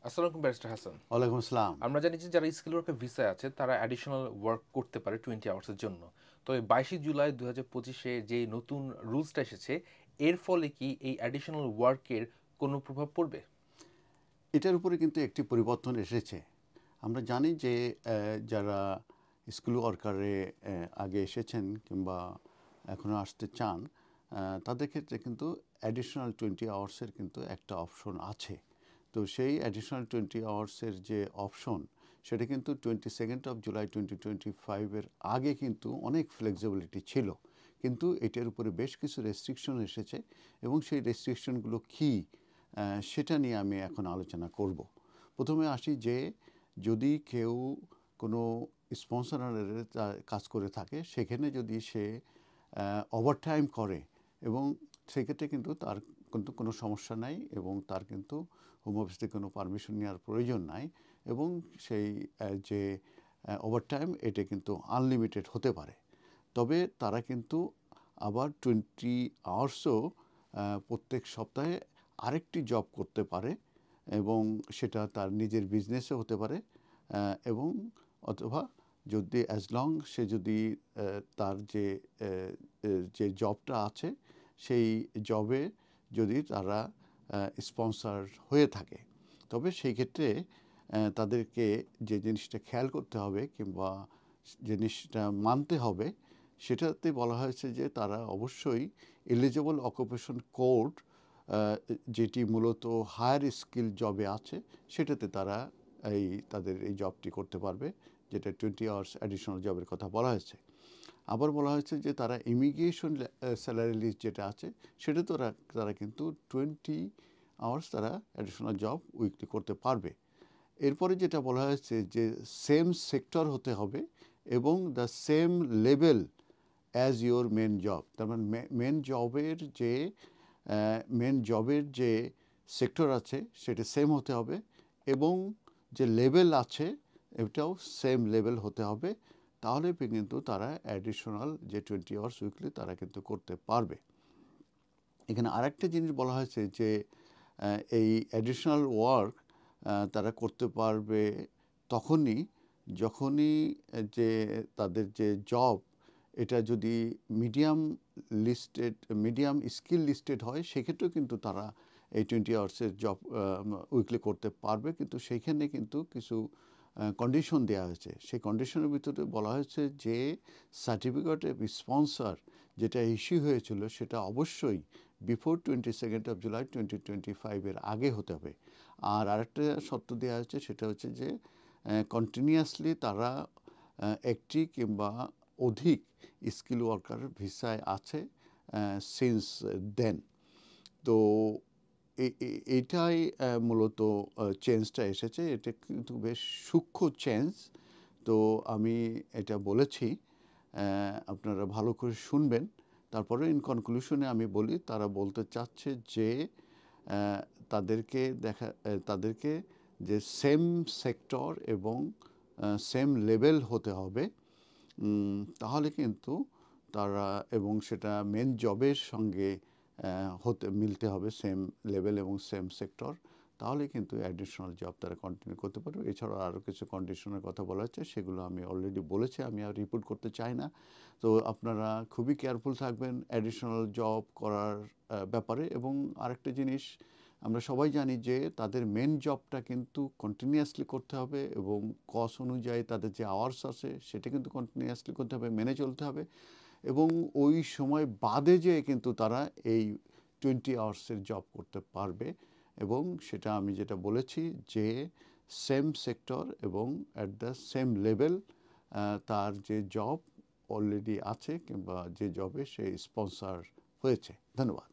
আসসালামু আলাইকুম ব্যারিস্টার হাসান। ওয়ালাইকুম আসসালাম। আমরা জানি যে যারা স্কিল ওয়ার্কার ভিসায় আছে তারা অ্যাডিশনাল ওয়ার্ক করতে পারে 20 আওয়ার্সের জন্য। তো এই 22 জুলাই 2025-এ যে নতুন রুলসটা এসেছে, এর ফলে কি এই অ্যাডিশনাল ওয়ার্কের কোনো প্রভাব পড়বে? এটার উপরে কিন্তু একটি পরিবর্তন এসেছে। আমরা জানি যে যারা স্কুল ওয়ার্কারে আগে এসেছেন কিংবা এখনও আসতে চান, তাদের ক্ষেত্রে কিন্তু অ্যাডিশনাল 20 আওয়ার্সের কিন্তু একটা অপশন আছে। তো সেই অ্যাডিশনাল 20 আওয়ার্সের যে অপশন, সেটা কিন্তু 22 জুলাই 2025-এর আগে কিন্তু অনেক ফ্লেক্সিবিলিটি ছিল, কিন্তু এটার উপরে বেশ কিছু রেস্ট্রিকশন এসেছে এবং সেই রেস্ট্রিকশনগুলো কী সেটা নিয়ে আমি এখন আলোচনা করব। প্রথমে আসি যে যদি কেউ কোনো স্পন্সরের কাজ করে থাকে, সেখানে যদি সে ওভারটাইম করে এবং সেক্ষেত্রে কিন্তু তার কিন্তু কোনো সমস্যা নাই এবং তার কিন্তু হোম অফিস থেকে কোনো পারমিশন নেওয়ার প্রয়োজন নাই এবং সেই যে ওভারটাইম এটা কিন্তু আনলিমিটেড হতে পারে। তবে তারা কিন্তু আবার 20 আওয়ার্সও প্রত্যেক সপ্তাহে আরেকটি জব করতে পারে এবং সেটা তার নিজের বিজনেসে হতে পারে এবং অথবা যদি অ্যাজ লং সে যদি তার যে জবটা আছে সেই জবে যদি তারা স্পন্সর হয়ে থাকে, তবে সেই ক্ষেত্রে তাদেরকে যে জিনিসটা খেয়াল করতে হবে কিংবা জিনিসটা মানতে হবে, সেটাতে বলা হয়েছে যে তারা অবশ্যই এলিজিবল অকুপেশন কোড, যেটি মূলত হায়ার স্কিল জবে আছে, সেটাতে তারা তাদের এই জবটি করতে পারবে, যেটা 20 আওয়ার্স অ্যাডিশনাল জবের কথা বলা হয়েছে। আবার বলা হয়েছে যে তারা ইমিগ্রেশন স্যালারি লিস্ট যেটা আছে, সেটা তো তারা কিন্তু 20 আওয়ার্স তারা অ্যাডিশনাল জব উইকলি করতে পারবে। এরপরে যেটা বলা হয়েছে যে সেম সেক্টর হতে হবে এবং the same level as your main job. তার মানে মেন জবের যে সেক্টর আছে সেটা সেম হতে হবে এবং যে লেভেল আছে এটাও সেম লেভেল হতে হবে। তাহলে কিন্তু তারা অ্যাডিশনাল যে 20 আওয়ার্স উইকলি তারা কিন্তু করতে পারবে। এখানে আরেকটা জিনিস বলা হয়েছে যে এই অ্যাডিশনাল ওয়ার্ক তারা করতে পারবে যখনই যে তাদের যে জব এটা যদি মিডিয়াম স্কিল লিস্টেড হয়, সেক্ষেত্রেও কিন্তু তারা এই 20 আওয়ার্সের জব উইকলি করতে পারবে, কিন্তু সেইখানে কিন্তু কিছু কন্ডিশন দেওয়া হয়েছে। সেই কন্ডিশনের ভিতরে বলা হয়েছে যে সার্টিফিকেট অফ স্পন্সর যেটা ইস্যু হয়েছিল সেটা অবশ্যই বিফোর 22 জুলাই 2025-এর আগে হতে হবে। আর আরেকটা শর্ত দেওয়া হয়েছে, সেটা হচ্ছে যে কন্টিনিউয়াসলি তারা একটি কিংবা অধিক স্কিল ওয়ার্কার ভিসায় আছে সিন্স দেন। তো এইটাই মূলত চেঞ্জটা এসেছে। এটা কিন্তু বেশ সূক্ষ্ম চেঞ্জ। তো আমি এটা বলেছি, আপনারা ভালো করে শুনবেন। তারপরে ইন কনক্লুশনে আমি বলি, তারা বলতে চাচ্ছে যে তাদেরকে যে সেম সেক্টর এবং সেম লেভেল হতে হবে, তাহলে কিন্তু তারা এবং সেটা মেন জবের সঙ্গে মিলতে হবে, সেম লেভেল এবং সেম সেক্টর, তাহলে কিন্তু অ্যাডিশনাল জব তারা কন্টিনিউ করতে পারবে। এছাড়াও আরও কিছু কন্ডিশনের কথা বলা হচ্ছে, সেগুলো আমি অলরেডি বলেছি, আমি আর রিপিট করতে চাই না। তো আপনারা খুবই কেয়ারফুল থাকবেন অ্যাডিশনাল জব করার ব্যাপারে। এবং আরেকটা জিনিস আমরা সবাই জানি যে তাদের মেন জবটা কিন্তু কন্টিনিউয়াসলি করতে হবে এবং কস অনুযায়ী তাদের যে আওয়ার্স আছে সেটা কিন্তু কন্টিনিউয়াসলি করতে হবে, মেনে চলতে হবে এবং ওই সময় বাদে যেয়ে কিন্তু তারা এই 20 আওয়ার্সের জব করতে পারবে। এবং সেটা আমি যেটা বলেছি যে সেম সেক্টর এবং অ্যাট দ্য সেম লেভেল তার যে জব অলরেডি আছে কিংবা যে জবে সে স্পন্সর হয়েছে। ধন্যবাদ।